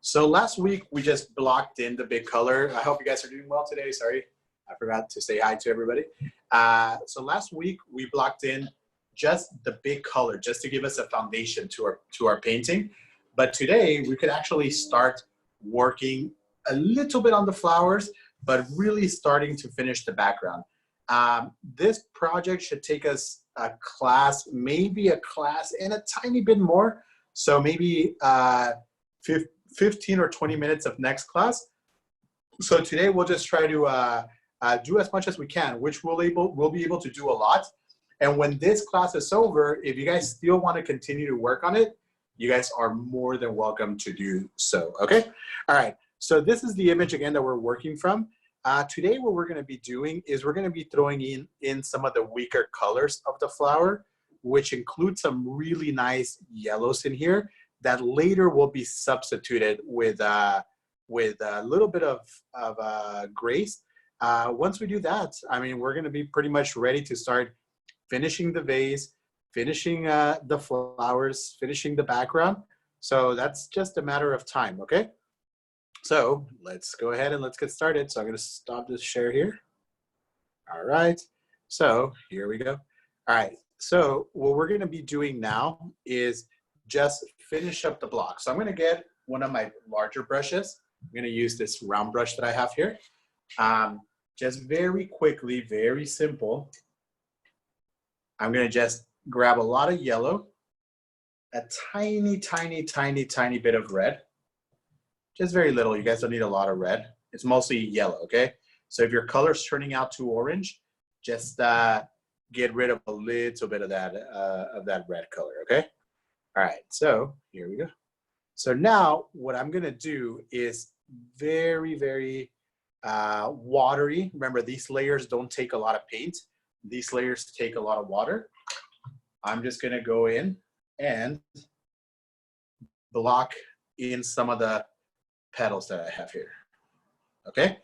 So last week we just blocked in the big color. I hope you guys are doing well today. Sorry, I forgot to say hi to everybody. So last week we blocked in just the big color, just to give us a foundation to our painting. But today we could actually start working a little bit on the flowers, but really starting to finish the background. This project should take us a class, maybe a class and a tiny bit more. So maybe 15 or 20 minutes of next class. So today we'll just try to do as much as we can, which we'll be able to do a lot. And when this class is over, if you guys still want to continue to work on it, you guys are more than welcome to do so, okay? All right, so this is the image again that we're working from. Today what we're gonna be doing is we're gonna be throwing in some of the weaker colors of the flower, which include some really nice yellows in here that later will be substituted with a little bit of grays. Once we do that, I mean, we're gonna be pretty much ready to start finishing the vase, finishing the flowers, finishing the background. So that's just a matter of time, okay? So let's go ahead and let's get started. So I'm gonna stop this share here. All right, so here we go. All right, so what we're gonna be doing now is just finish up the block. So I'm gonna get one of my larger brushes. I'm gonna use this round brush that I have here. Just very quickly, very simple. I'm gonna just grab a lot of yellow, a tiny, tiny, tiny, tiny bit of red. Just very little, you guys don't need a lot of red. It's mostly yellow, okay? So if your color's turning out too orange, just get rid of a little bit of that red color, okay? All right, so here we go. So now what I'm gonna do is very, very watery. Remember, these layers don't take a lot of paint. These layers take a lot of water. I'm just gonna go in and block in some of the petals that I have here, okay?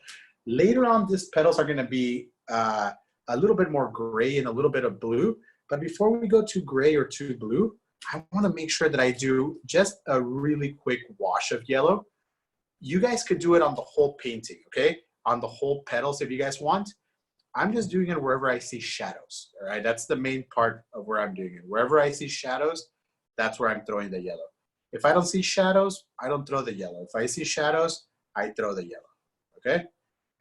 Later on, these petals are gonna be a little bit more gray and a little bit of blue, but before we go too gray or too blue, I wanna make sure that I do just a really quick wash of yellow. You guys could do it on the whole painting, okay? On the whole petals if you guys want. I'm just doing it wherever I see shadows, all right? That's the main part of where I'm doing it. Wherever I see shadows, that's where I'm throwing the yellow. If I don't see shadows, I don't throw the yellow. If I see shadows, I throw the yellow, okay?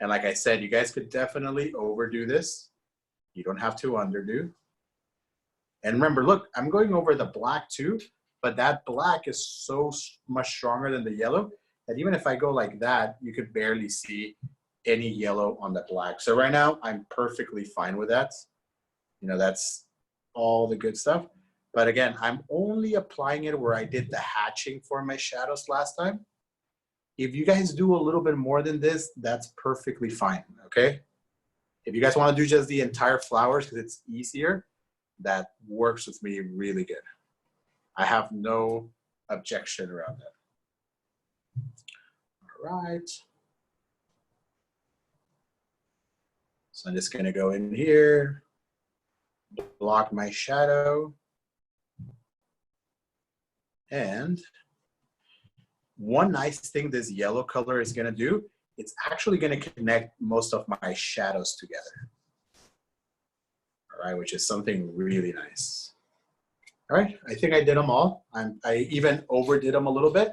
And like I said, you guys could definitely overdo this. You don't have to underdo. And remember, look, I'm going over the black too, but that black is so much stronger than the yellow that even if I go like that, you could barely see any yellow on the black. So right now, I'm perfectly fine with that. You know, that's all the good stuff. But again, I'm only applying it where I did the hatching for my shadows last time. If you guys do a little bit more than this, that's perfectly fine, okay? If you guys want to do just the entire flowers because it's easier, that works with me really good. I have no objection around that. All right. So I'm just gonna go in here, block my shadow. And one nice thing this yellow color is gonna do, it's actually gonna connect most of my shadows together. All right, which is something really nice. All right, I think I did them all. I even overdid them a little bit,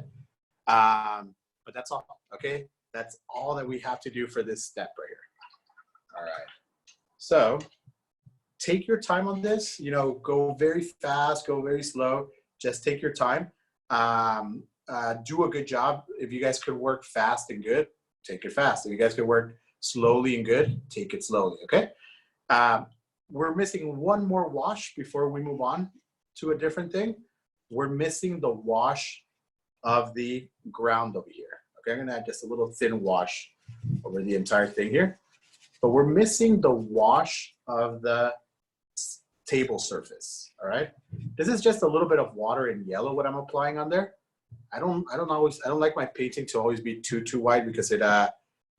but that's all, okay? That's all that we have to do for this step right here. All right, so take your time on this, you know, go very fast, go very slow, just take your time. Do a good job. If you guys could work fast and good, take it fast. If you guys could work slowly and good, take it slowly, okay? We're missing one more wash before we move on to a different thing. We're missing the wash of the ground over here. Okay, I'm gonna add just a little thin wash over the entire thing here. But we're missing the wash of the table surface, all right? This is just a little bit of water and yellow what I'm applying on there. I don't like my painting to always be too white because it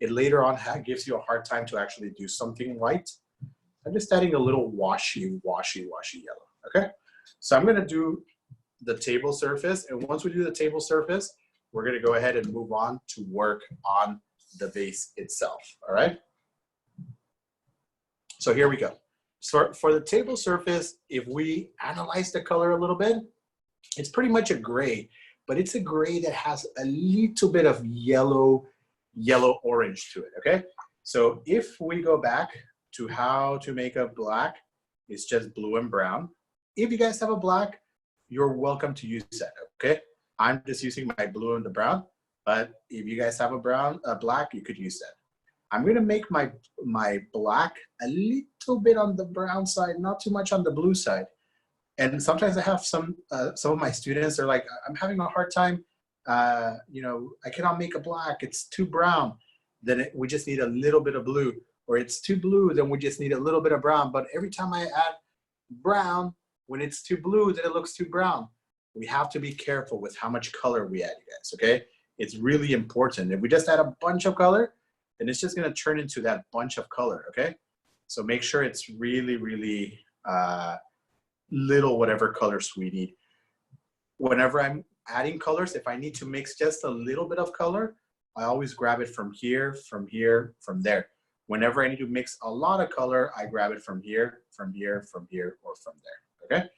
later on gives you a hard time to actually do something white. I'm just adding a little washy yellow, okay? So I'm gonna do the table surface, and once we do the table surface, we're gonna go ahead and move on to work on the vase itself, all right? So here we go. So for the table surface, if we analyze the color a little bit, it's pretty much a gray, but it's a gray that has a little bit of yellow orange to it, okay? So if we go back to how to make a black, it's just blue and brown. If you guys have a black, you're welcome to use that, okay? I'm just using my blue and the brown, but if you guys have a black, you could use that. I'm gonna make my black a little bit on the brown side, not too much on the blue side. And sometimes I have some of my students are like, I'm having a hard time, you know, I cannot make a black, it's too brown. Then we just need a little bit of blue, or it's too blue, then we just need a little bit of brown. But every time I add brown, when it's too blue, then it looks too brown. We have to be careful with how much color we add, you guys, okay? It's really important. If we just add a bunch of color, then it's just gonna turn into that bunch of color, okay? So make sure it's really, really little whatever colors we need. Whenever I'm adding colors, if I need to mix just a little bit of color, I always grab it from here, from here, from there. Whenever I need to mix a lot of color, I grab it from here, from here, from here, or from there, okay?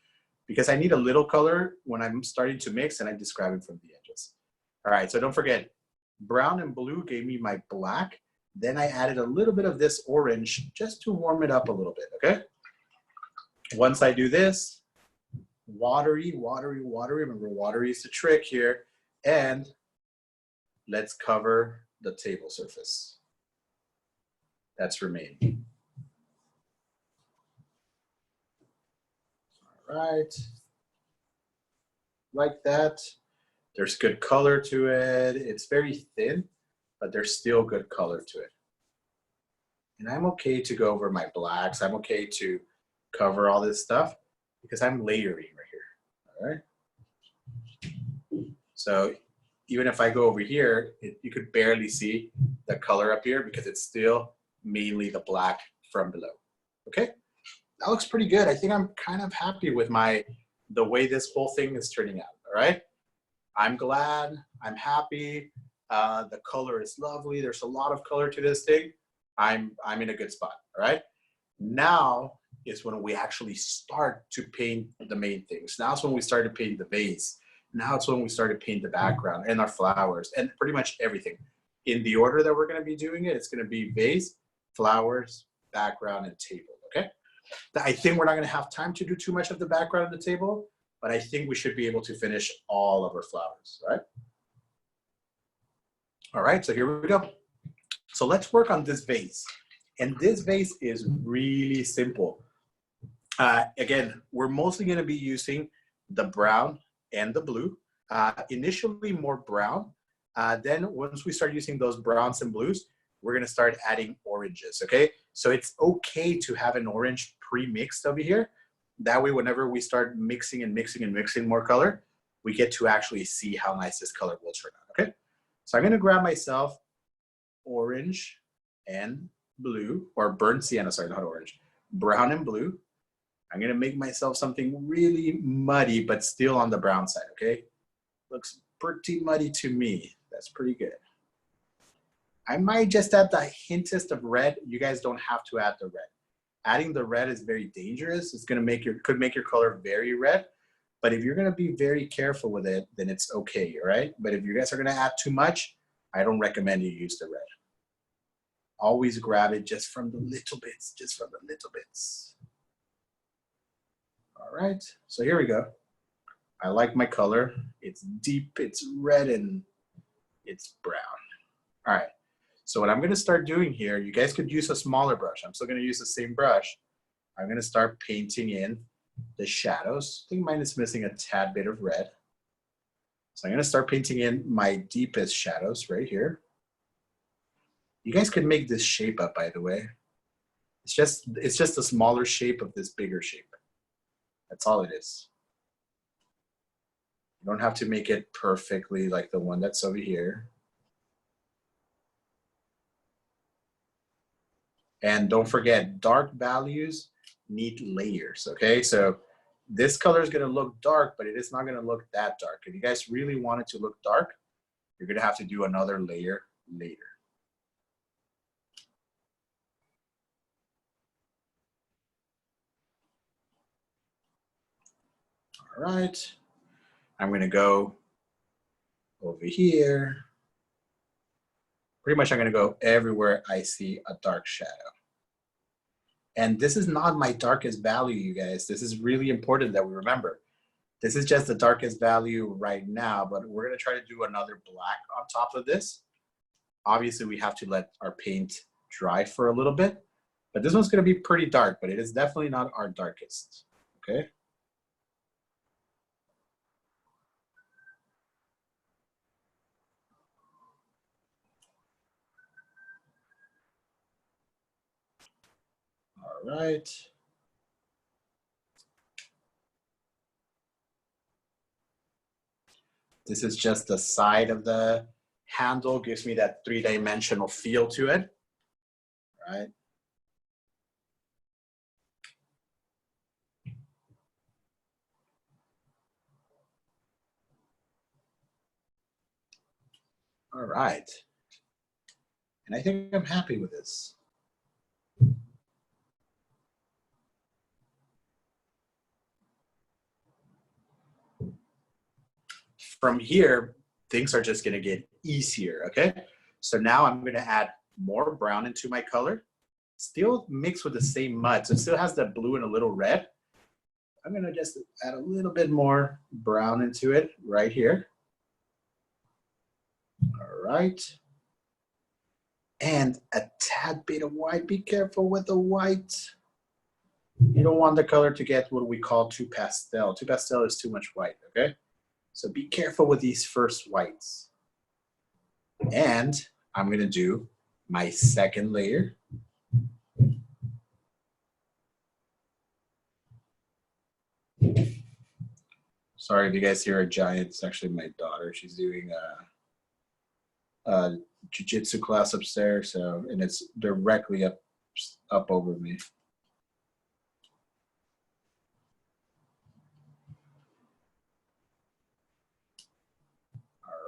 Because I need a little color when I'm starting to mix, and I just grab it from the edges. All right, so don't forget, brown and blue gave me my black. Then I added a little bit of this orange just to warm it up a little bit, okay? Once I do this, watery, watery, watery. Remember, watery is the trick here. And let's cover the table surface that's remaining. All right, like that. There's good color to it. It's very thin, but there's still good color to it. And I'm okay to go over my blacks. I'm okay to cover all this stuff because I'm layering right here, all right? So even if I go over here, you could barely see the color up here because it's still mainly the black from below, okay? That looks pretty good. I think I'm kind of happy with the way this whole thing is turning out, all right? I'm glad, I'm happy. The color is lovely. There's a lot of color to this thing. I'm in a good spot, all right? Now is when we actually start to paint the main things. Now it's when we start to paint the vase. Now it's when we start to paint the background and our flowers and pretty much everything. In the order that we're gonna be doing it, it's gonna be vase, flowers, background, and table, okay? I think we're not gonna have time to do too much of the background of the table, but I think we should be able to finish all of our flowers, right? All right, so here we go. So let's work on this vase. And this vase is really simple. Again, we're mostly gonna be using the brown and the blue. Initially more brown. Then once we start using those browns and blues, we're gonna start adding oranges, okay? So it's okay to have an orange pre-mixed over here. That way, whenever we start mixing and mixing and mixing more color, we get to actually see how nice this color will turn out, okay? So I'm gonna grab myself orange and blue, or burnt sienna, sorry, not orange, brown and blue. I'm gonna make myself something really muddy, but still on the brown side, okay? Looks pretty muddy to me. That's pretty good. I might just add the hintest of red. You guys don't have to add the red. Adding the red is very dangerous. It's gonna could make your color very red. But if you're gonna be very careful with it, then it's okay, all right? But if you guys are gonna add too much, I don't recommend you use the red. Always grab it just from the little bits, just from the little bits. All right, so here we go. I like my color. It's deep, it's red, and it's brown. All right, so what I'm gonna start doing here, you guys could use a smaller brush. I'm still gonna use the same brush. I'm gonna start painting in the shadows. I think mine is missing a tad bit of red. So I'm gonna start painting in my deepest shadows right here. You guys can make this shape up, by the way. It's just a smaller shape of this bigger shape. That's all it is. You don't have to make it perfectly like the one that's over here. And don't forget, dark values need layers, okay? So this color is gonna look dark, but it is not gonna look that dark. If you guys really want it to look dark, you're gonna have to do another layer later. All right, I'm gonna go over here. Pretty much I'm gonna go everywhere I see a dark shadow. And this is not my darkest value, you guys. This is really important that we remember. This is just the darkest value right now, but we're gonna try to do another black on top of this. Obviously, we have to let our paint dry for a little bit, but this one's gonna be pretty dark, but it is definitely not our darkest, okay? All right. This is just the side of the handle, gives me that three-dimensional feel to it, right? All right. And I think I'm happy with this. From here, things are just gonna get easier, okay? So now I'm gonna add more brown into my color, still mixed with the same mud. So it still has that blue and a little red. I'm gonna just add a little bit more brown into it right here. All right. And a tad bit of white. Be careful with the white. You don't want the color to get what we call too pastel. Too pastel is too much white, okay? So be careful with these first whites. And I'm gonna do my second layer. Sorry if you guys hear a giant, it's actually my daughter. She's doing a jiu-jitsu class upstairs, so, and it's directly up over me.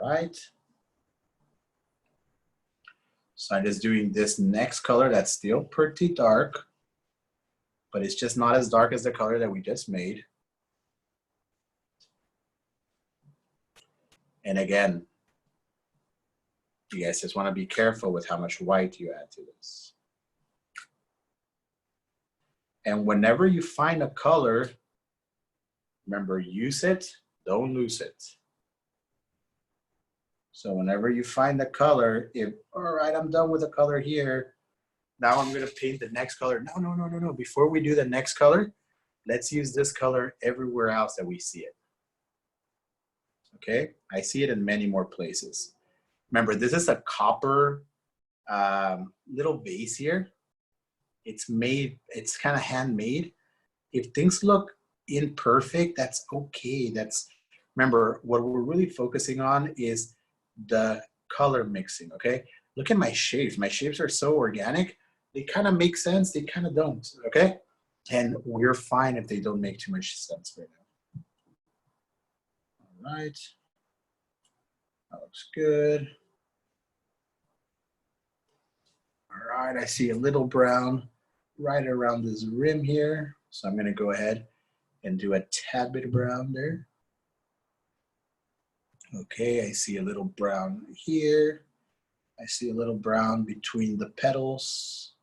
All right. So I'm just doing this next color that's still pretty dark, but it's just not as dark as the color that we just made. And again, you guys just want to be careful with how much white you add to this. And whenever you find a color, remember, use it, don't lose it. So whenever you find the color, if, all right, I'm done with the color here, now I'm gonna paint the next color. No. Before we do the next color, let's use this color everywhere else that we see it. Okay, I see it in many more places. Remember, this is a copper little vase here. It's made, it's kind of handmade. If things look imperfect, that's okay. That's, remember, what we're really focusing on is the color mixing, okay? Look at my shapes. My shapes are so organic. They kind of make sense, they kind of don't, okay? And we're fine if they don't make too much sense right now. All right, that looks good. All right, I see a little brown right around this rim here. So I'm gonna go ahead and do a tad bit of brown there. Okay, I see a little brown here. I see a little brown between the petals.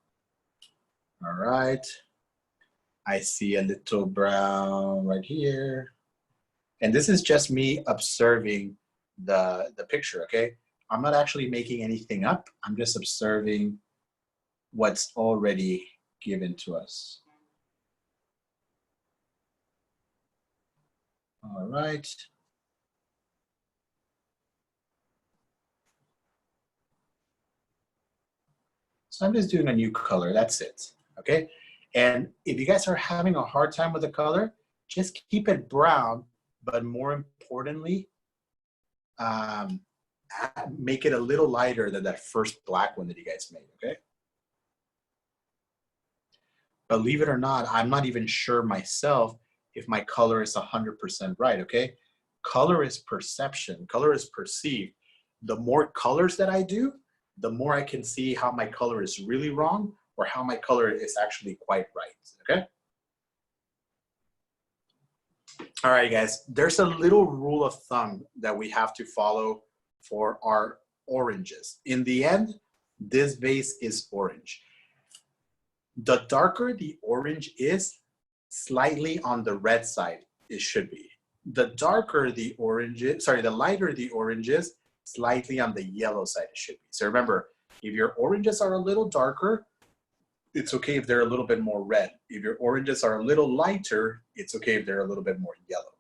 All right. I see a little brown right here. And this is just me observing the picture, okay? I'm not actually making anything up. I'm just observing what's already given to us. All right. So I'm just doing a new color, that's it, okay? And if you guys are having a hard time with the color, just keep it brown, but more importantly, make it a little lighter than that first black one that you guys made, okay? Believe it or not, I'm not even sure myself if my color is 100% right, okay? Color is perception, color is perceived. the more colors that I do, the more I can see how my color is really wrong or how my color is actually quite right, okay? All right, guys, there's a little rule of thumb that we have to follow for our oranges. In the end, this vase is orange. The darker the orange is, slightly on the red side it should be. The darker the orange is, sorry, the lighter the orange is, slightly on the yellow side it should be. So remember, if your oranges are a little darker, it's okay if they're a little bit more red. If your oranges are a little lighter, it's okay if they're a little bit more yellow.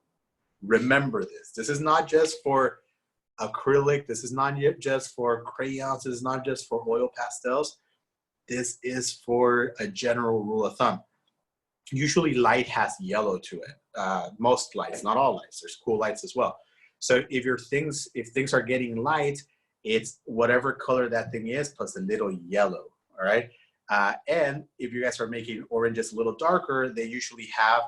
Remember this. This is not just for acrylic. This is not just for crayons. This is not just for oil pastels. This is for a general rule of thumb. Usually light has yellow to it. Most lights, not all lights. There's cool lights as well. So if things are getting light, it's whatever color that thing is plus a little yellow, all right? And if you guys are making oranges a little darker, they usually have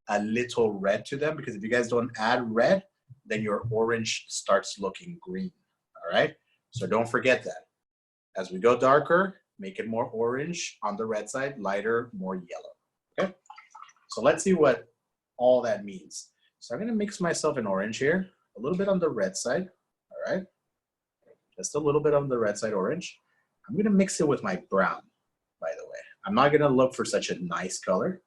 a little red to them, because if you guys don't add red, then your orange starts looking green, all right? So don't forget that. As we go darker, make it more orange on the red side, lighter, more yellow, okay? So let's see what all that means. So I'm gonna mix myself an orange here, a little bit on the red side, all right? Just a little bit on the red side orange. I'm gonna mix it with my brown, by the way. I'm not gonna look for such a nice color.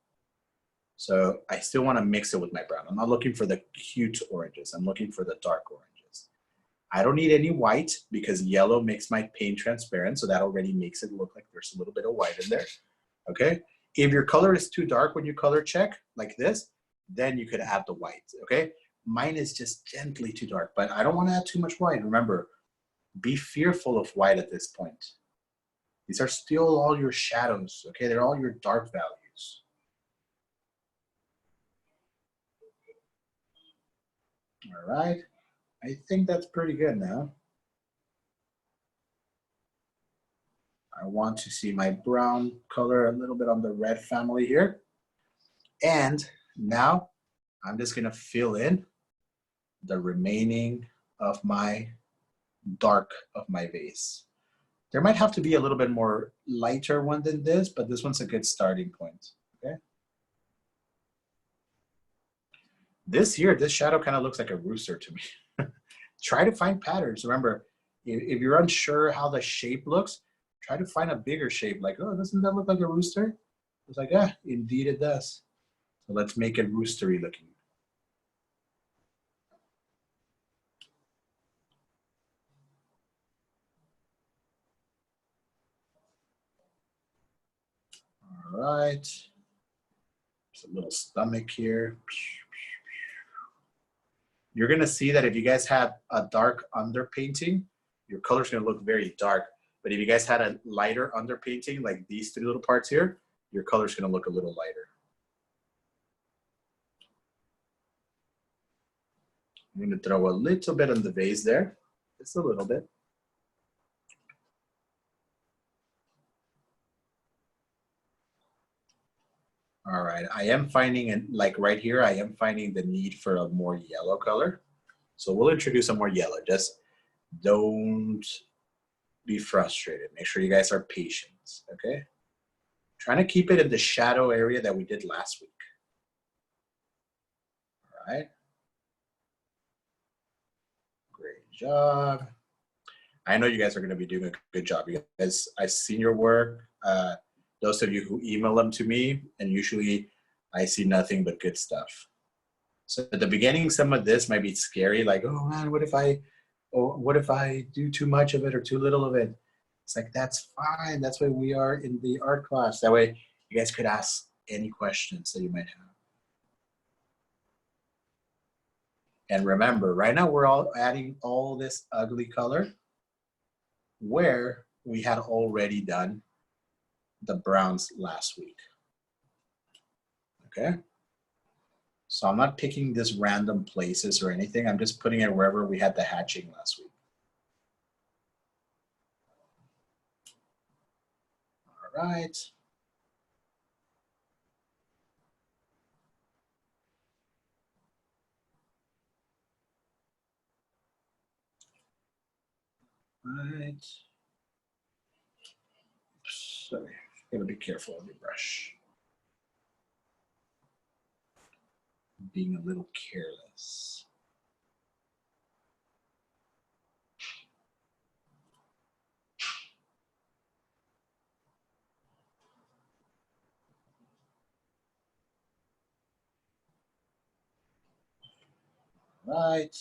So I still wanna mix it with my brown. I'm not looking for the cute oranges. I'm looking for the dark oranges. I don't need any white because yellow makes my paint transparent, so that already makes it look like there's a little bit of white in there, okay? If your color is too dark when you color check, like this, then you could add the white, okay? Mine is just gently too dark, but I don't wanna add too much white. Remember, be fearful of white at this point. These are still all your shadows, okay? They're all your dark values. All right, I think that's pretty good now. I want to see my brown color a little bit on the red family here. And now I'm just gonna fill in the remaining of my dark of my vase. There might have to be a little bit more lighter one than this, but this one's a good starting point, okay? This here, this shadow kind of looks like a rooster to me. Try to find patterns. Remember, if you're unsure how the shape looks, try to find a bigger shape. Like, oh, doesn't that look like a rooster? It's like, ah, indeed it does. So let's make it roostery looking. All right. There's a little stomach here. You're gonna see that if you guys have a dark underpainting, your color's gonna look very dark. But if you guys had a lighter underpainting, like these three little parts here, your color's gonna look a little lighter. I'm gonna throw a little bit on the vase there, just a little bit. All right, I am finding it, like right here, I am finding the need for a more yellow color. So we'll introduce some more yellow. Just don't be frustrated. Make sure you guys are patient, okay? Trying to keep it in the shadow area that we did last week. All right. Great job. I know you guys are going to be doing a good job. You guys, I've seen your work. Those of you who email them to me, and usually I see nothing but good stuff. So at the beginning, some of this might be scary, like, oh man, what if I do too much of it or too little of it? It's like, that's fine. That's why we are in the art class. That way you guys could ask any questions that you might have. And remember, right now we're all adding all this ugly color where we had already done the browns last week, okay? So I'm not picking this random places or anything. I'm just putting it wherever we had the hatching last week. All right. Right. Oops, sorry, gotta be careful of your brush. Being a little careless. Right.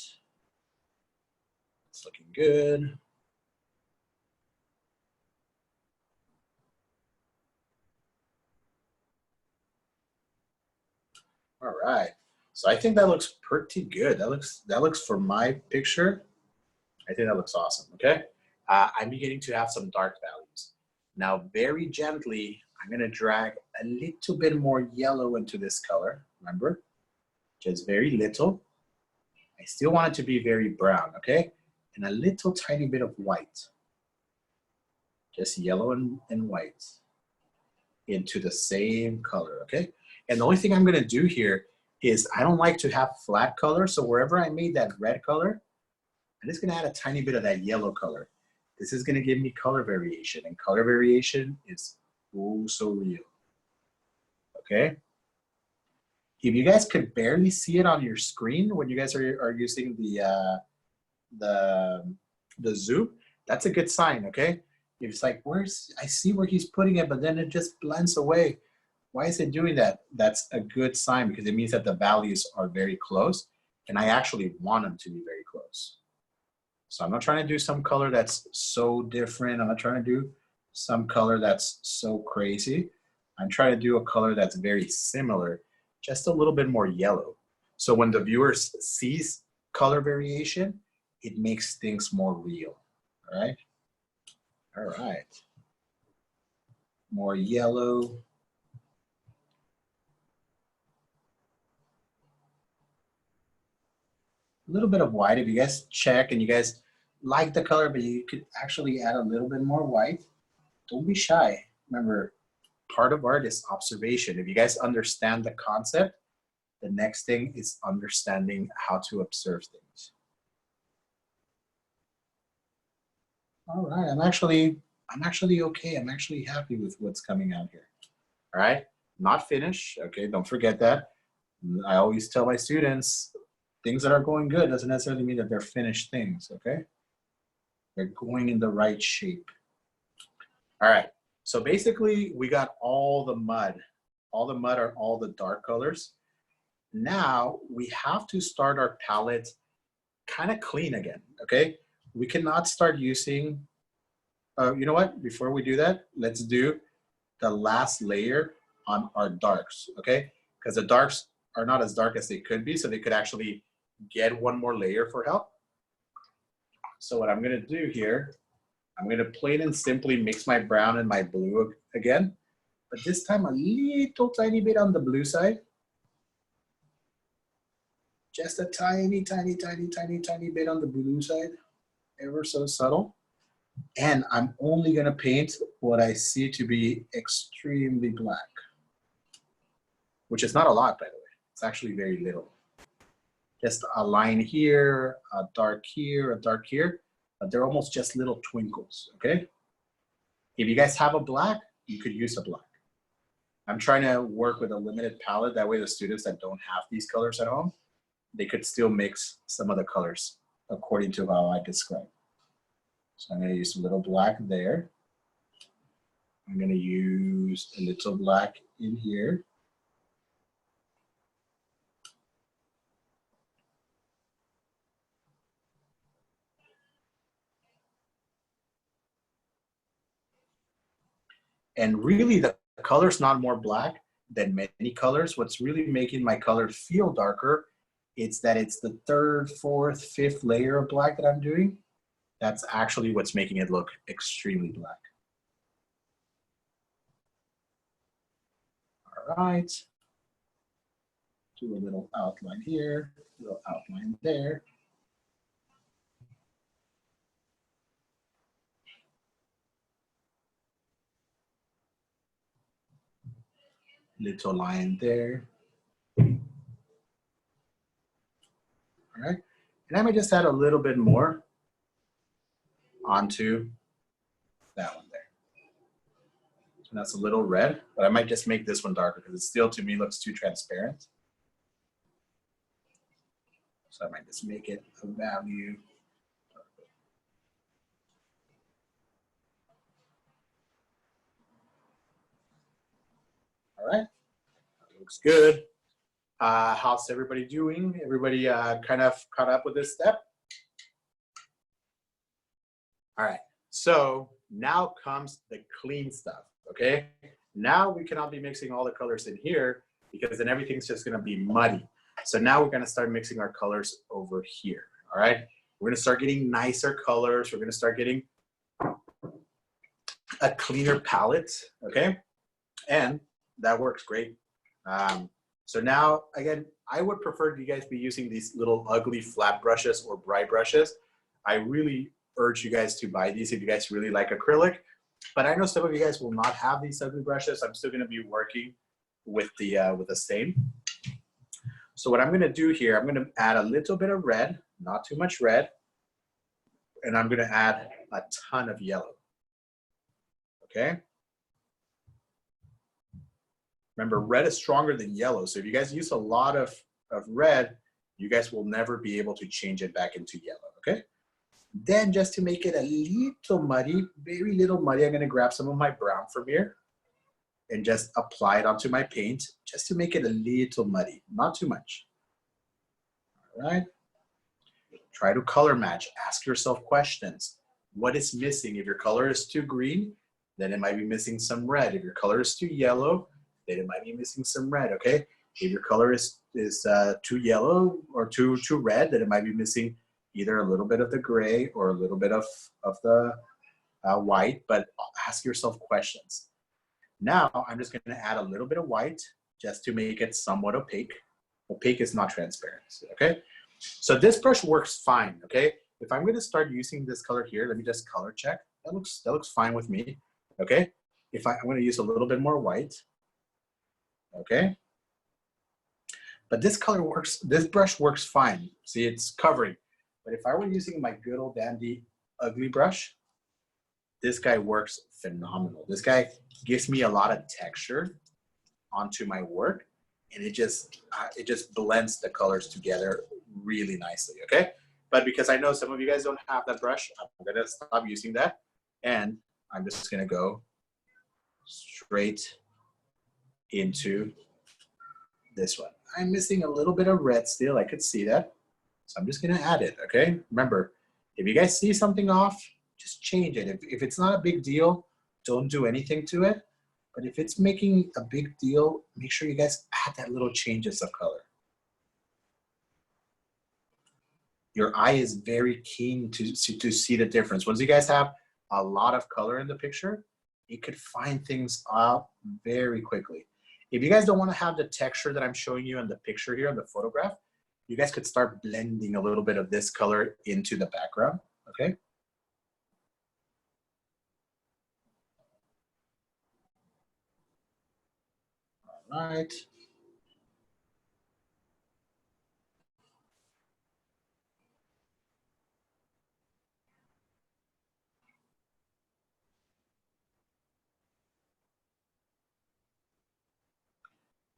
It's looking good. All right. So I think that looks pretty good. That looks for my picture. I think that looks awesome. Okay. I'm beginning to have some dark values. Now, very gently, I'm gonna drag a little bit more yellow into this color. Remember, just very little. I still want it to be very brown. Okay, and a little tiny bit of white. Just yellow and white into the same color. Okay. And the only thing I'm gonna do here is I don't like to have flat color. So wherever I made that red color, I'm just gonna add a tiny bit of that yellow color. This is gonna give me color variation, and color variation is oh so real. Okay? If you guys could barely see it on your screen when you guys are using the zoom, that's a good sign, okay? If it's like, I see where he's putting it, but then it just blends away. Why is it doing that? That's a good sign because it means that the values are very close, and I actually want them to be very close. So I'm not trying to do some color that's so different. I'm not trying to do some color that's so crazy. I'm trying to do a color that's very similar, just a little bit more yellow. So when the viewer sees color variation, it makes things more real, all right? All right. More yellow. A little bit of white. If you guys check and you guys like the color, but you could actually add a little bit more white, don't be shy. Remember, part of art is observation. If you guys understand the concept, the next thing is understanding how to observe things. All right, I'm actually okay. I'm actually happy with what's coming out here. All right, not finished. Okay, don't forget that. I always tell my students, things that are going good doesn't necessarily mean that they're finished things, okay? They're going in the right shape. All right, so basically we got all the mud. All the mud are all the dark colors. Now we have to start our palette kind of clean again, okay? We cannot start using, you know what? Before we do that, let's do the last layer on our darks, okay? Because the darks are not as dark as they could be, so they could actually get one more layer for help. So what I'm gonna do here, I'm gonna plain and simply mix my brown and my blue again, but this time a little tiny bit on the blue side. Just a tiny, tiny, tiny, tiny, tiny bit on the blue side, ever so subtle. And I'm only gonna paint what I see to be extremely black, which is not a lot, by the way. It's actually very little. Just a line here, a dark here, but they're almost just little twinkles, okay? If you guys have a black, you could use a black. I'm trying to work with a limited palette. That way the students that don't have these colors at home, they could still mix some of the colors according to how I described. So I'm gonna use a little black there. I'm gonna use a little black in here. And really the color's not more black than many colors. What's really making my color feel darker, it's that it's the third, fourth, fifth layer of black that I'm doing. That's actually what's making it look extremely black. All right. Do a little outline here, a little outline there. Little line there. All right. And I might just add a little bit more onto that one there. And that's a little red, but I might just make this one darker because it still, to me, looks too transparent. So I might just make it a value. All right, that looks good. How's everybody doing? Everybody kind of caught up with this step? All right, so now comes the clean stuff, okay? Now we cannot be mixing all the colors in here because then everything's just gonna be muddy. So now we're gonna start mixing our colors over here, all right? We're gonna start getting nicer colors. We're gonna start getting a cleaner palette, okay? And that works great. So now, again, I would prefer you guys be using these little ugly flat brushes or bright brushes. I really urge you guys to buy these if you guys really like acrylic. But I know some of you guys will not have these ugly brushes. I'm still gonna be working with the stain. So what I'm gonna do here, I'm gonna add a little bit of red, not too much red, and I'm gonna add a ton of yellow, okay? Remember, red is stronger than yellow. So if you guys use a lot of red, you guys will never be able to change it back into yellow, okay? Then just to make it a little muddy, very little muddy, I'm gonna grab some of my brown from here and just apply it onto my paint just to make it a little muddy, not too much. All right. Try to color match, ask yourself questions. What is missing? If your color is too green, then it might be missing some red. If your color is too yellow, then it might be missing some red, okay? If your color is too yellow or too red, then it might be missing either a little bit of the gray or a little bit of the white, but ask yourself questions. Now, I'm just gonna add a little bit of white just to make it somewhat opaque. Opaque is not transparent, okay? So this brush works fine, okay? If I'm gonna start using this color here, let me just color check. That looks fine with me, okay? I'm gonna use a little bit more white, okay? But this color works, this brush works fine. See, it's covering. But if I were using my good old dandy ugly brush, this guy works phenomenal. This guy gives me a lot of texture onto my work, and it just blends the colors together really nicely, okay? But because I know some of you guys don't have that brush, I'm gonna stop using that, and I'm just gonna go straight into this one. I'm missing a little bit of red still, I could see that. So I'm just gonna add it, okay? Remember, if you guys see something off, just change it. If it's not a big deal, don't do anything to it. But if it's making a big deal, make sure you guys add that little changes of color. Your eye is very keen to see the difference. Once you guys have a lot of color in the picture, you could find things out very quickly. If you guys don't want to have the texture that I'm showing you in the picture here, in the photograph, you guys could start blending a little bit of this color into the background, okay? All right.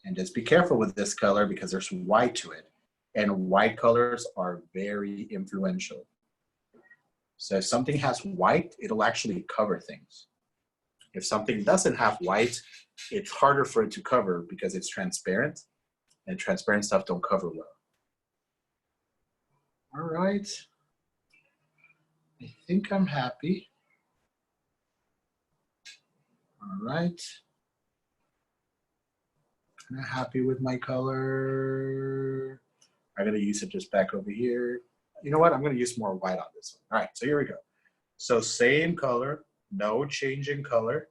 And just be careful with this color because there's white to it. And white colors are very influential. So if something has white, it'll actually cover things. If something doesn't have white, it's harder for it to cover because it's transparent, and transparent stuff don't cover well. All right. I think I'm happy. All right. I'm happy with my color. I'm gonna use it just back over here. You know what? I'm gonna use more white on this one. All right, so here we go. So same color, no change in color.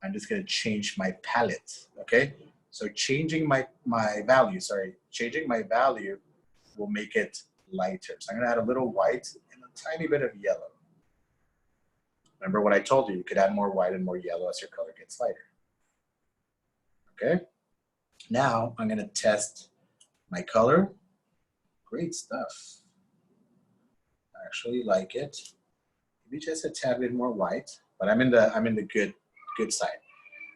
I'm just gonna change my palette, okay? So changing my value will make it lighter. So I'm gonna add a little white and a tiny bit of yellow. Remember what I told you, you could add more white and more yellow as your color gets lighter. Okay? Now I'm gonna test my color. Great stuff. I actually like it. maybe just a tad bit more white, but I'm in the good side.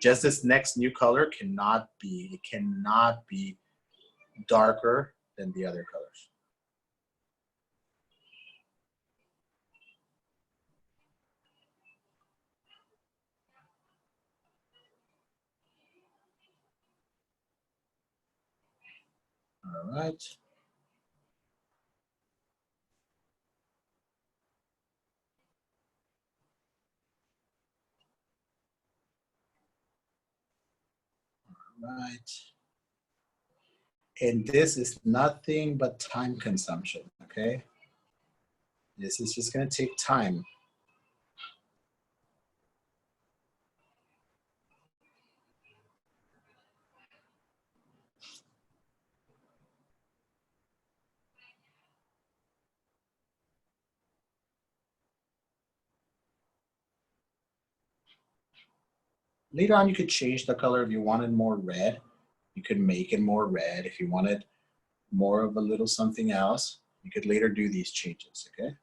Just this next new color cannot be darker than the other colors. All right. Right. And this is nothing but time consumption, okay? This is just gonna take time. Later on, you could change the color if you wanted more red. You could make it more red. If you wanted more of a little something else, you could later do these changes, okay?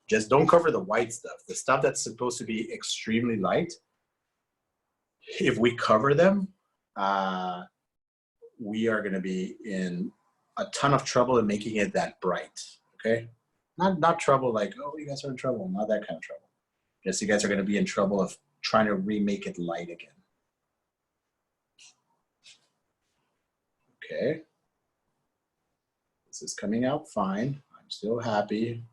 Just don't cover the white stuff. The stuff that's supposed to be extremely light, if we cover them, we are gonna be in a ton of trouble in making it that bright, okay? Not trouble like, oh, you guys are in trouble, not that kind of trouble. Just you guys are gonna be in trouble of trying to remake it light again. Okay. This is coming out fine. I'm still happy.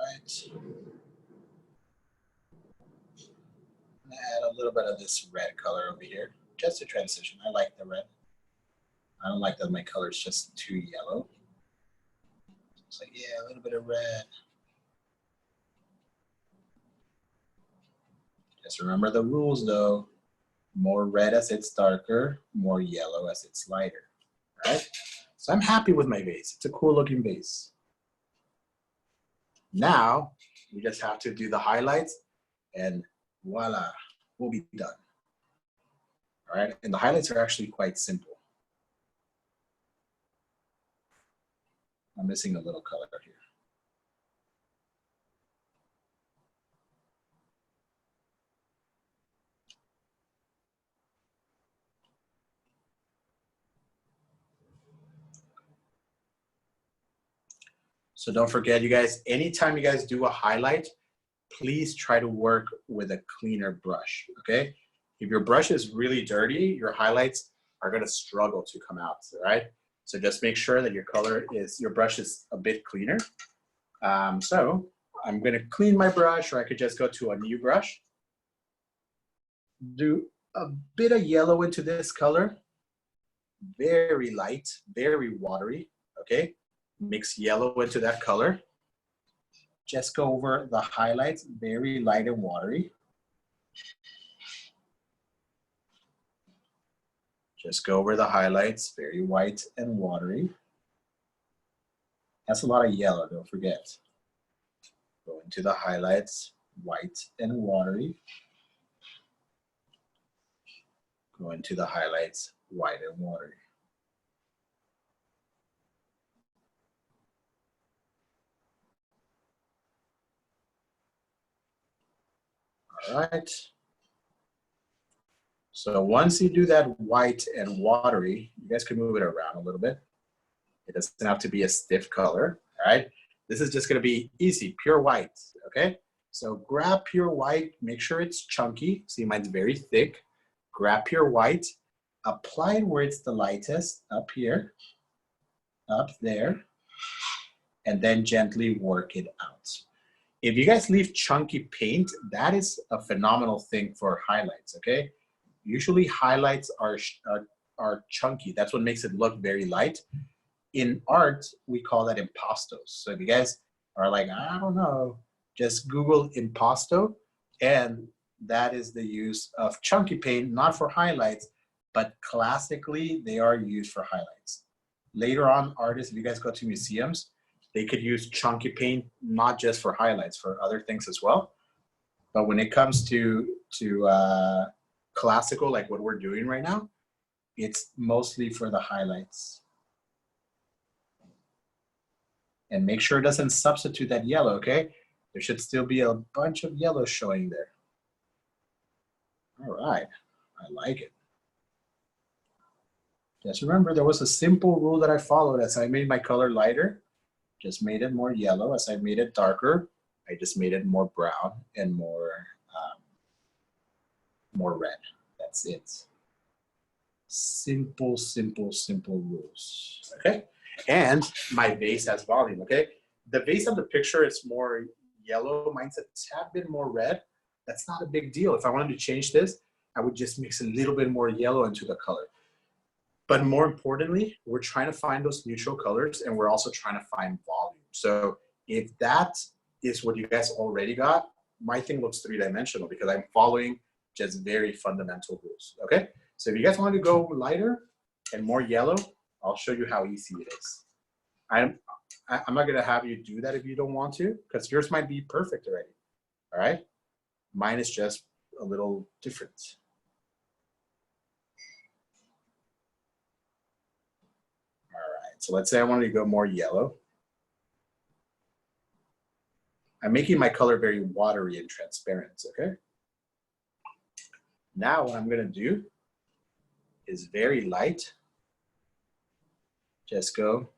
Right. I'm gonna add a little bit of this red color over here, just to transition. I like the red. I don't like that my color is just too yellow. It's like, yeah, a little bit of red. Just remember the rules though. More red as it's darker, more yellow as it's lighter, right? So I'm happy with my vase. It's a cool looking vase. Now, we just have to do the highlights and voila, we'll be done. All right, and the highlights are actually quite simple. I'm missing a little color here. So don't forget, you guys, anytime you guys do a highlight, please try to work with a cleaner brush, okay? If your brush is really dirty, your highlights are gonna struggle to come out, all right? So just make sure that your brush is a bit cleaner. So I'm gonna clean my brush, or I could just go to a new brush. Do a bit of yellow into this color, very light, very watery, okay? Mix yellow into that color. Just go over the highlights, very light and watery. Just go over the highlights, very white and watery. That's a lot of yellow, don't forget. Go into the highlights, white and watery. Go into the highlights, white and watery. All right. So once you do that white and watery, you guys can move it around a little bit. It doesn't have to be a stiff color, all right? This is just gonna be easy, pure white, okay? So grab pure white, make sure it's chunky. See, mine's very thick. Grab pure white, apply it where it's the lightest, up here, up there, and then gently work it out. If you guys leave chunky paint, that is a phenomenal thing for highlights, okay? Usually highlights are chunky. That's what makes it look very light. In art, we call that impastos. So if you guys are like, I don't know, just Google impasto, and that is the use of chunky paint, not for highlights, but classically, they are used for highlights. Later on, artists, if you guys go to museums, they could use chunky paint, not just for highlights, for other things as well. But when it comes to classical, like what we're doing right now, it's mostly for the highlights. And make sure it doesn't substitute that yellow, okay? There should still be a bunch of yellow showing there. All right, I like it. Just remember, there was a simple rule that I followed. As I made my color lighter, just made it more yellow. As I made it darker, I just made it more brown and more red. That's it. Simple, simple, simple rules, okay? And my vase has volume, okay? The vase of the picture is more yellow. Mine's a tad bit more red. That's not a big deal. If I wanted to change this, I would just mix a little bit more yellow into the color. But more importantly, we're trying to find those neutral colors, and we're also trying to find volume. So if that is what you guys already got, my thing looks three-dimensional because I'm following just very fundamental rules, okay? So if you guys want to go lighter and more yellow, I'll show you how easy it is. I'm not gonna have you do that if you don't want to, because yours might be perfect already, all right? Mine is just a little different. So let's say I wanted to go more yellow. I'm making my color very watery and transparent, okay? Now what I'm gonna do is very light. Just go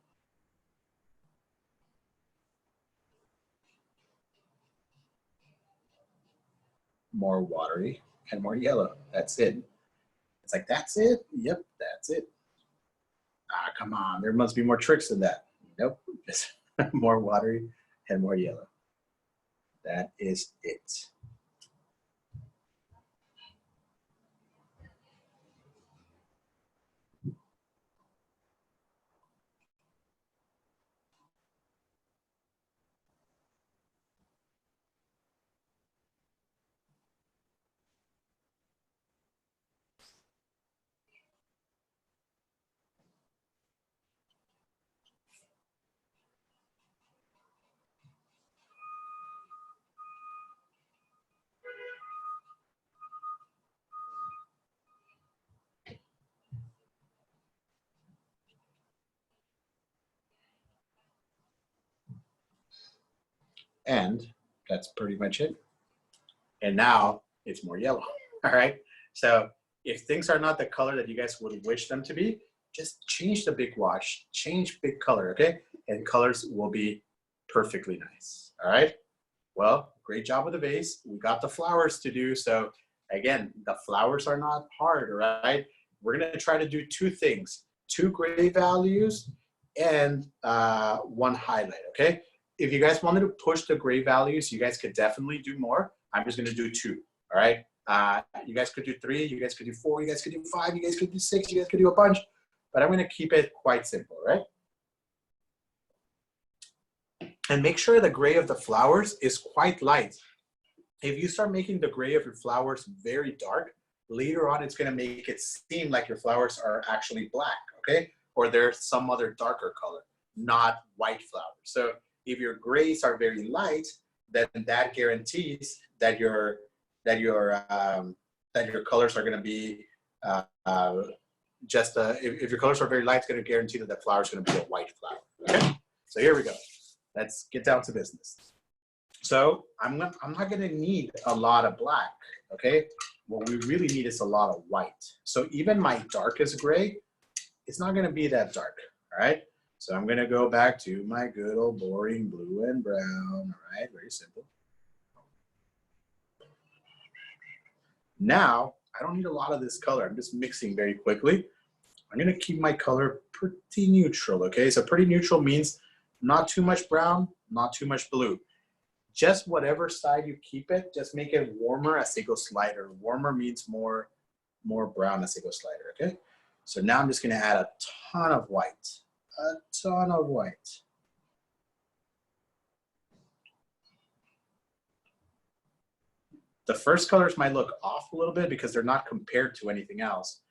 more watery and more yellow. That's it. It's like, that's it? Yep, that's it. Ah, come on, there must be more tricks than that. Nope, just more watery and more yellow. That is it. And that's pretty much it. And now it's more yellow, all right? So if things are not the color that you guys would wish them to be, just change the big wash, change big color, okay? And colors will be perfectly nice, all right? Well, great job with the vase. We got the flowers to do. So again, the flowers are not hard, right? We're gonna try to do two things, 2 gray values and 1 highlight, okay? If you guys wanted to push the gray values, you guys could definitely do more. I'm just gonna do 2, all right? You guys could do 3, you guys could do 4, you guys could do 5, you guys could do 6, you guys could do a bunch, but I'm gonna keep it quite simple, right? And make sure the gray of the flowers is quite light. If you start making the gray of your flowers very dark, later on it's gonna make it seem like your flowers are actually black, okay? Or they're some other darker color, not white flowers. So if your grays are very light, then that guarantees that your colors are gonna be if your colors are very light, it's gonna guarantee that the flower is gonna be a white flower, okay? So here we go. Let's get down to business. So I'm not gonna need a lot of black, okay? What we really need is a lot of white. So even my darkest gray, it's not gonna be that dark, all right? So I'm gonna go back to my good old boring blue and brown, all right? Very simple. Now, I don't need a lot of this color. I'm just mixing very quickly. I'm gonna keep my color pretty neutral, okay? So pretty neutral means not too much brown, not too much blue. Just whatever side you keep it, just make it warmer as it goes lighter. Warmer means more brown as it goes lighter, okay? So now I'm just gonna add a ton of white, a ton of white. The first colors might look off a little bit because they're not compared to anything else.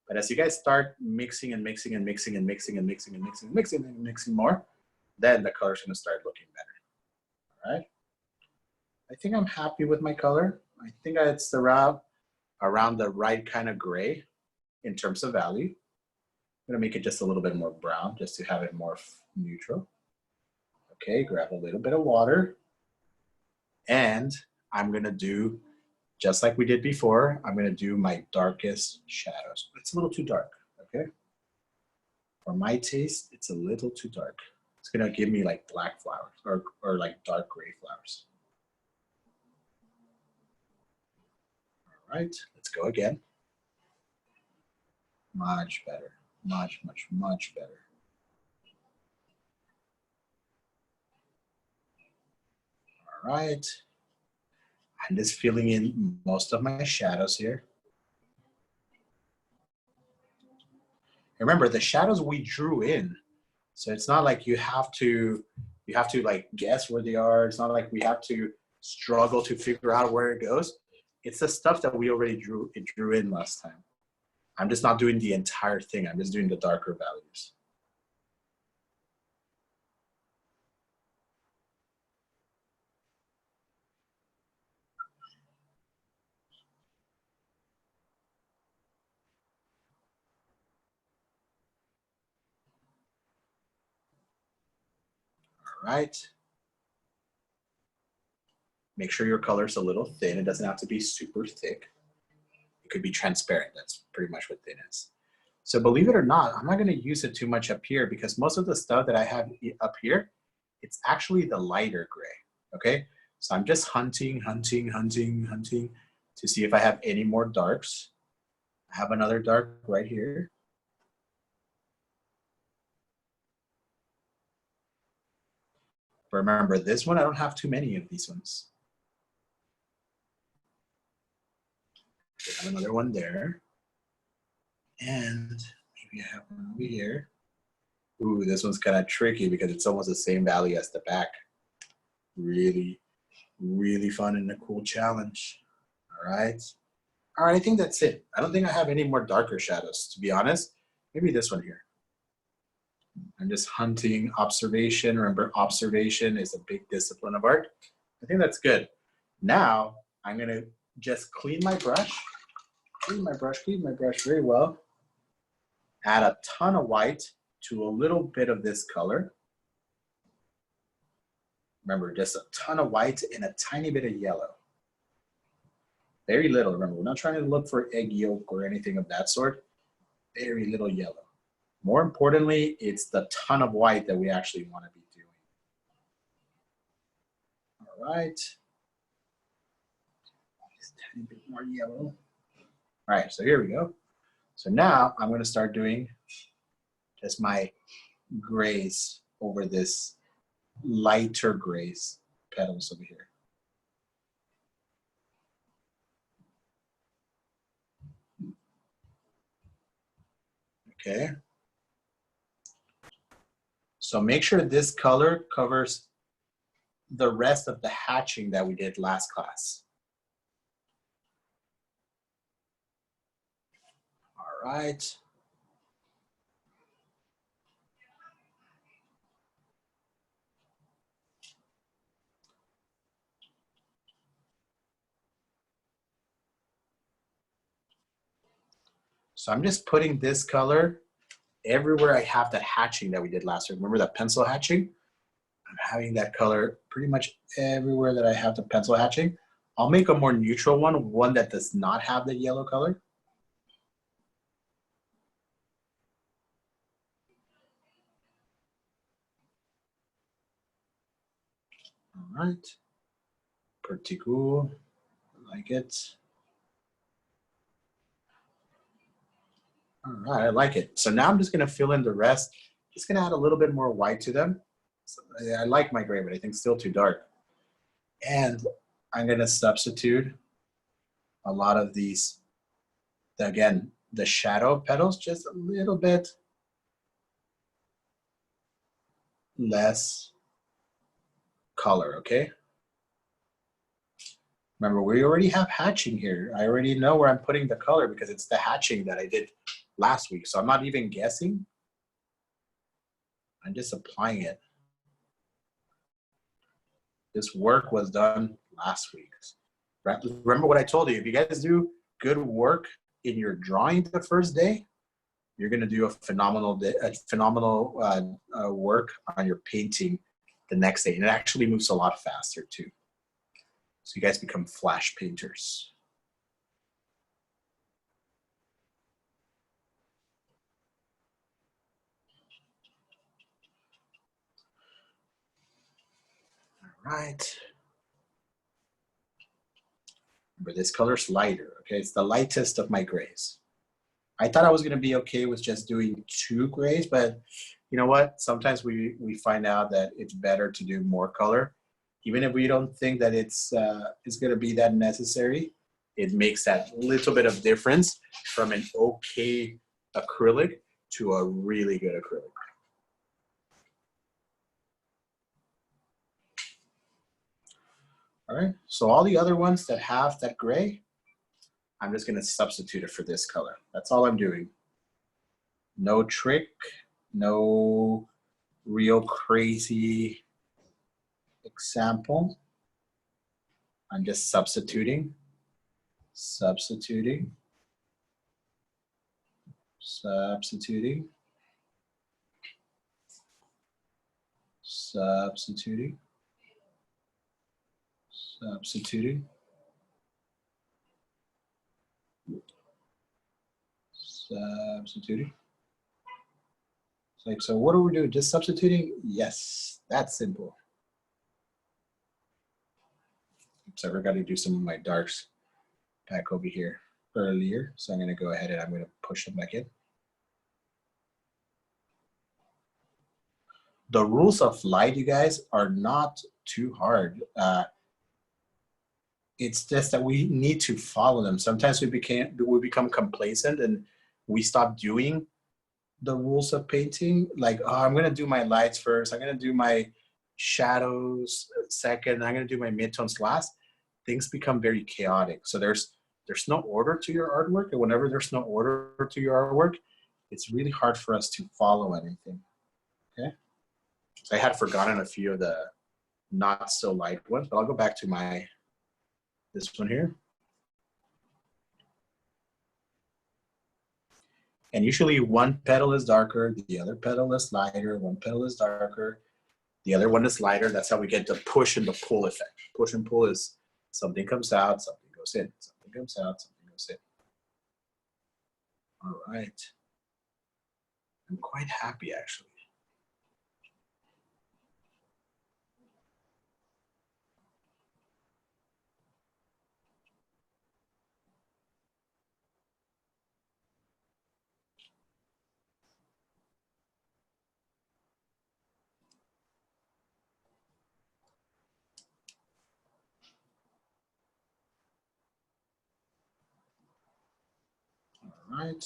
But as you guys start mixing and mixing and mixing and mixing and mixing and mixing and mixing and mixing more, then the color's gonna start looking better, all right? I think I'm happy with my color. I think it's around the right kind of gray in terms of value. I'm gonna make it just a little bit more brown just to have it more neutral. Okay, grab a little bit of water. And I'm gonna do, just like we did before, I'm gonna do my darkest shadows. It's a little too dark, okay? For my taste, it's a little too dark. It's gonna give me like black flowers or like dark gray flowers. All right, let's go again. Much better, much, much, much better. All right. I'm just filling in most of my shadows here. Remember, the shadows we drew in, so it's not like you have to like guess where they are. It's not like we have to struggle to figure out where it goes. It's the stuff that we already drew in last time. I'm just not doing the entire thing. I'm just doing the darker values. All right. Make sure your color's a little thin. It doesn't have to be super thick. It could be transparent. That's pretty much what thin is. So believe it or not, I'm not going to use it too much up here because most of the stuff that I have up here, it's actually the lighter gray, okay? So I'm just hunting to see if I have any more darks. I have another dark right here. Remember, this one, I don't have too many of these ones. I have another one there. And maybe I have one over here. Ooh, this one's kind of tricky because it's almost the same value as the back. Really, really fun and a cool challenge. All right. All right, I think that's it. I don't think I have any more darker shadows, to be honest. Maybe this one here. I'm just hunting observation. Remember, observation is a big discipline of art. I think that's good. Now, I'm gonna just clean my brush very well. Add a ton of white to a little bit of this color. Remember, just a ton of white and a tiny bit of yellow. Very little, remember, we're not trying to look for egg yolk or anything of that sort. Very little yellow. More importantly, it's the ton of white that we actually want to be doing. All right. Just a tiny bit more yellow. All right, so here we go. So now I'm going to start doing just my grays over this lighter grays petals over here. Okay. So make sure this color covers the rest of the hatching that we did last class. All right. So I'm just putting this color everywhere I have that hatching that we did last year. Remember that pencil hatching? I'm having that color pretty much everywhere that I have the pencil hatching. I'll make a more neutral one that does not have the yellow color. All right, pretty cool, I like it. All right, I like it. So now I'm just gonna fill in the rest. Just gonna add a little bit more white to them. So I like my gray, but I think still too dark. And I'm gonna substitute a lot of these, again, the shadow petals, just a little bit less color, okay? Remember, we already have hatching here. I already know where I'm putting the color because it's the hatching that I did last week. So I'm not even guessing. I'm just applying it. This work was done last week. Right? Remember what I told you. If you guys do good work in your drawing the first day, you're going to do a phenomenal work on your painting the next day. And it actually moves a lot faster too. So you guys become flash painters. All right. Remember, this color's lighter, okay? It's the lightest of my grays. I thought I was gonna be okay with just doing 2 grays, but you know what? Sometimes we find out that it's better to do more color. Even if we don't think that it's gonna be that necessary, it makes that little bit of difference from an okay acrylic to a really good acrylic. All right, so all the other ones that have that gray, I'm just gonna substitute it for this color. That's all I'm doing. No trick, no real crazy example. I'm just substituting, substituting, substituting, substituting, substituting, substituting. It's like, so what are we doing? Just substituting? Yes, that's simple. Oops, I forgot to do some of my darks back over here earlier. So I'm gonna go ahead and I'm gonna push them back in. The rules of light, you guys, are not too hard. It's just that we need to follow them. Sometimes we become complacent and we stop doing the rules of painting. Like, oh, I'm gonna do my lights first. I'm gonna do my shadows second. I'm gonna do my midtones last. Things become very chaotic. So there's no order to your artwork, and whenever there's no order to your artwork, it's really hard for us to follow anything. Okay. So I had forgotten a few of the not so light ones, but I'll go back to this one here. And usually one petal is darker, the other petal is lighter, one petal is darker, the other one is lighter. That's how we get the push and the pull effect. Push and pull is something comes out, something goes in, something comes out, something goes in. All right. I'm quite happy actually. All right.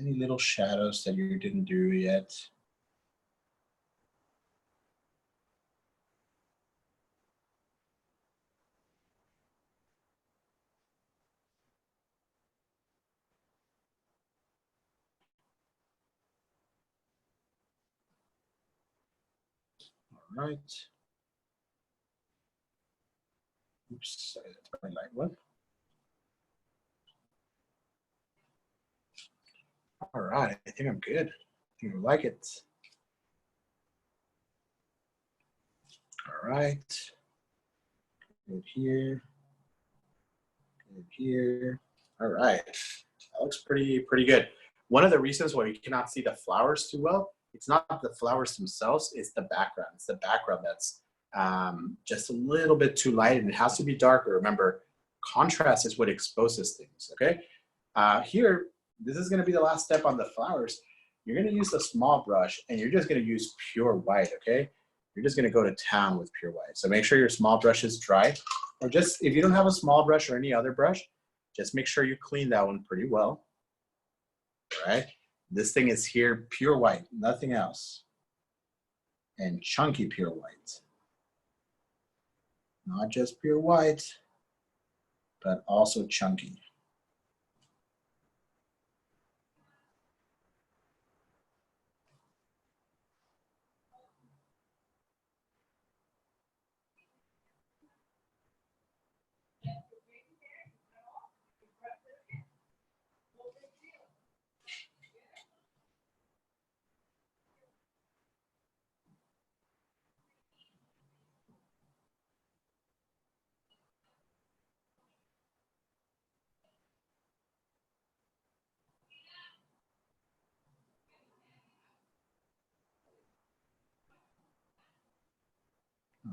Any little shadows that you didn't do yet? All right. Oops, that's my light one. All right, I think I'm good. I think I like it. All right. Good here. Good here. All right. That looks pretty good. One of the reasons why we cannot see the flowers too well, it's not the flowers themselves, it's the background. It's the background that's just a little bit too light, and it has to be darker. Remember, contrast is what exposes things, okay? Here, this is gonna be the last step on the flowers. You're gonna use a small brush, and you're just gonna use pure white, okay? You're just gonna go to town with pure white. So make sure your small brush is dry, or just, if you don't have a small brush or any other brush, just make sure you clean that one pretty well, all right? This thing is here, pure white, nothing else. And chunky pure white. Not just pure white, but also chunky.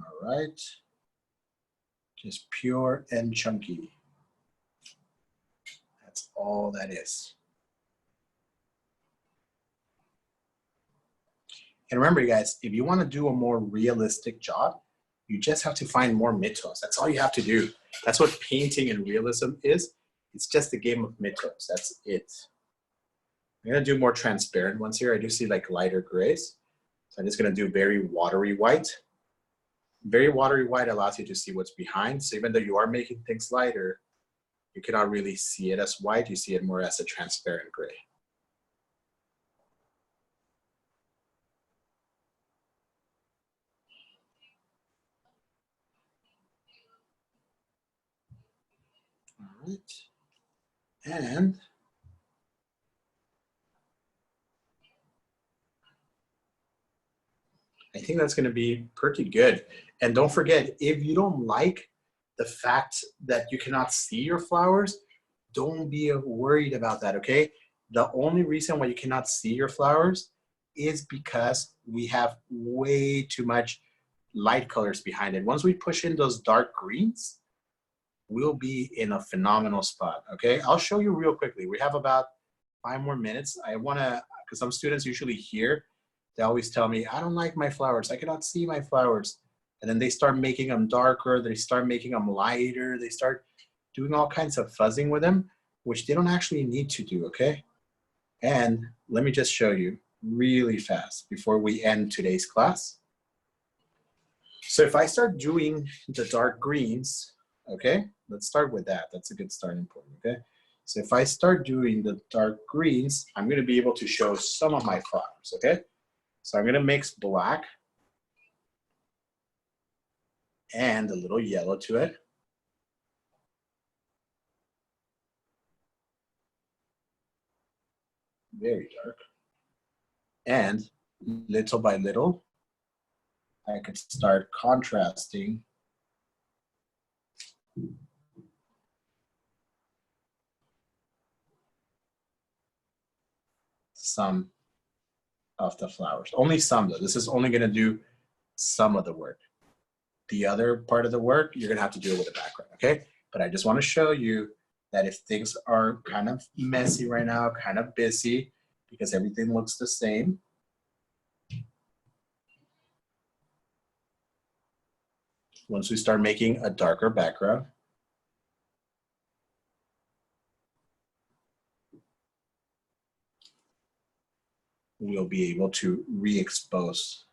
All right. Just pure and chunky. That's all that is. And remember, you guys, if you want to do a more realistic job, you just have to find more midtones. That's all you have to do. That's what painting and realism is. It's just a game of midtones. That's it. I'm going to do more transparent ones here. I do see like lighter grays. So I'm just going to do very watery white. Very watery white allows you to see what's behind. So even though you are making things lighter, you cannot really see it as white. You see it more as a transparent gray. All right. And I think that's going to be pretty good. And don't forget, if you don't like the fact that you cannot see your flowers, don't be worried about that, okay? The only reason why you cannot see your flowers is because we have way too much light colors behind it. Once we push in those dark greens, we'll be in a phenomenal spot, okay? I'll show you real quickly. We have about 5 more minutes. I wanna, because some students usually here, they always tell me, I don't like my flowers. I cannot see my flowers. And then they start making them darker. They start making them lighter. They start doing all kinds of fuzzing with them, which they don't actually need to do, okay? And let me just show you really fast before we end today's class. So if I start doing the dark greens, okay, let's start with that. That's a good starting point, okay? So if I start doing the dark greens, I'm gonna be able to show some of my flowers, okay? So I'm gonna mix black and a little yellow to it. Very dark. And little by little, I could start contrasting some of the flowers. Only some though. This is only gonna do some of the work. The other part of the work, you're gonna have to do it with a background, okay? But I just wanna show you that if things are kind of messy right now, kind of busy, because everything looks the same, once we start making a darker background, we'll be able to re-expose.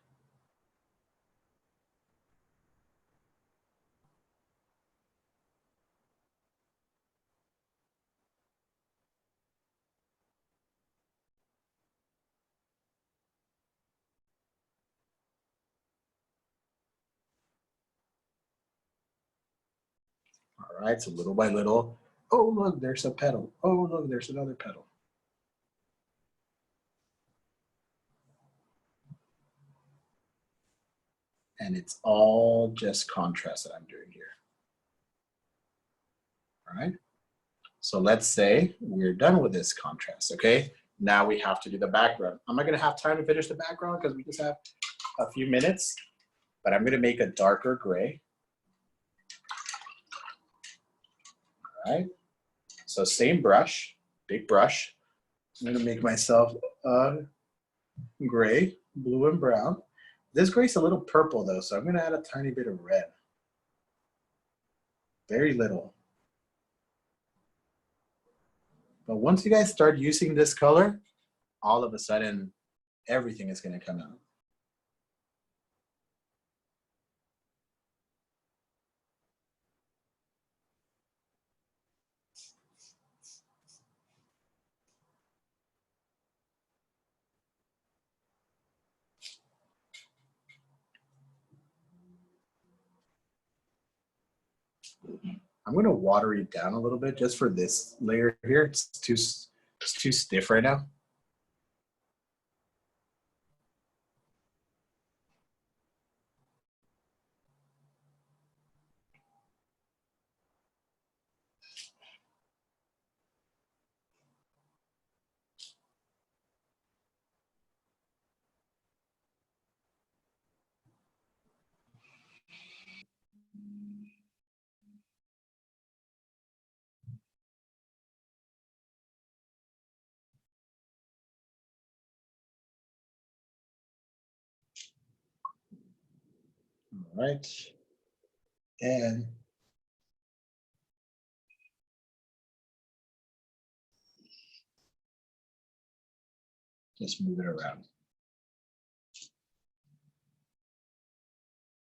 All right, so little by little, oh look, there's a petal. Oh look, there's another petal. And it's all just contrast that I'm doing here. All right, so let's say we're done with this contrast, okay? Now we have to do the background. I'm not gonna have time to finish the background because we just have a few minutes, but I'm gonna make a darker gray. All right, so same brush, big brush. I'm gonna make myself a gray, blue and brown. This gray's a little purple though, so I'm gonna add a tiny bit of red. Very little. But once you guys start using this color, all of a sudden, everything is gonna come out. I'm gonna water it down a little bit just for this layer here. It's too stiff right now. All right. And just move it around.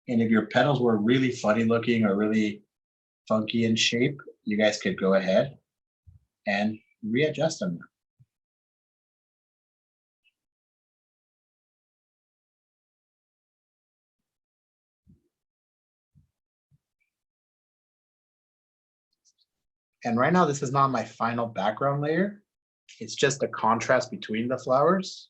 And if your petals were really funny looking or really funky in shape, you guys could go ahead and readjust them. And right now, this is not my final background layer. It's just a contrast between the flowers.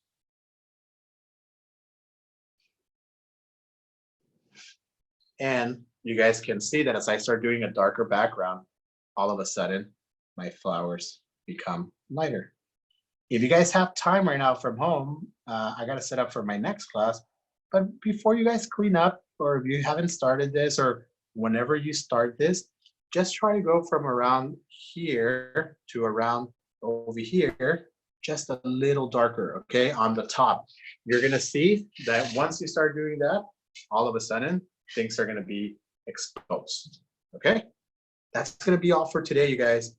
And you guys can see that as I start doing a darker background, all of a sudden, my flowers become lighter. If you guys have time right now from home, I got to set up for my next class. But before you guys clean up, or if you haven't started this, or whenever you start this, just try to go from around here to around over here, just a little darker, okay, on the top. You're gonna see that once you start doing that, all of a sudden, things are gonna be exposed, okay? That's gonna be all for today, you guys.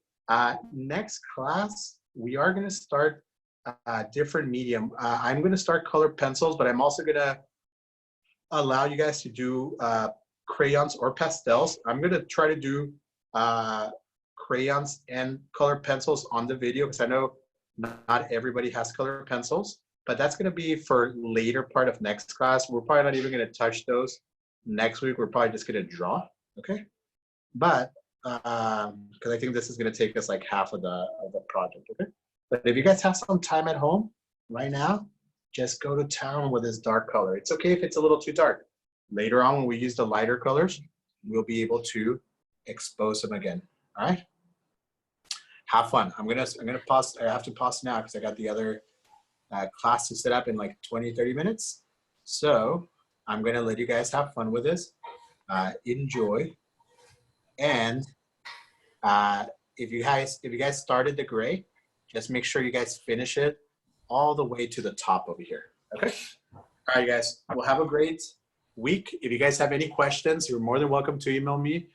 Next class, we are gonna start a different medium. I'm gonna start colored pencils, but I'm also gonna allow you guys to do crayons or pastels. I'm gonna try to do crayons and colored pencils on the video because I know not everybody has colored pencils, but that's gonna be for later part of next class. We're probably not even gonna touch those next week. We're probably just gonna draw, okay? But because I think this is gonna take us like half of the project, okay? But if you guys have some time at home right now, just go to town with this dark color. It's okay if it's a little too dark. Later on, when we use the lighter colors, we'll be able to expose them again. All right. Have fun. I'm gonna pause. I have to pause now because I got the other class to set up in like 20-30 minutes. So I'm gonna let you guys have fun with this. Enjoy. And if you guys started the gray, just make sure you guys finish it all the way to the top over here. Okay. All right, guys. Well, have a great week. If you guys have any questions, you're more than welcome to email me.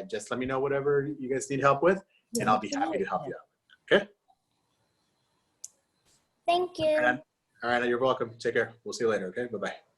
Just let me know whatever you guys need help with, and I'll be happy to help you out. Okay? Thank you. All right, you're welcome. Take care. We'll see you later, okay? Bye-bye.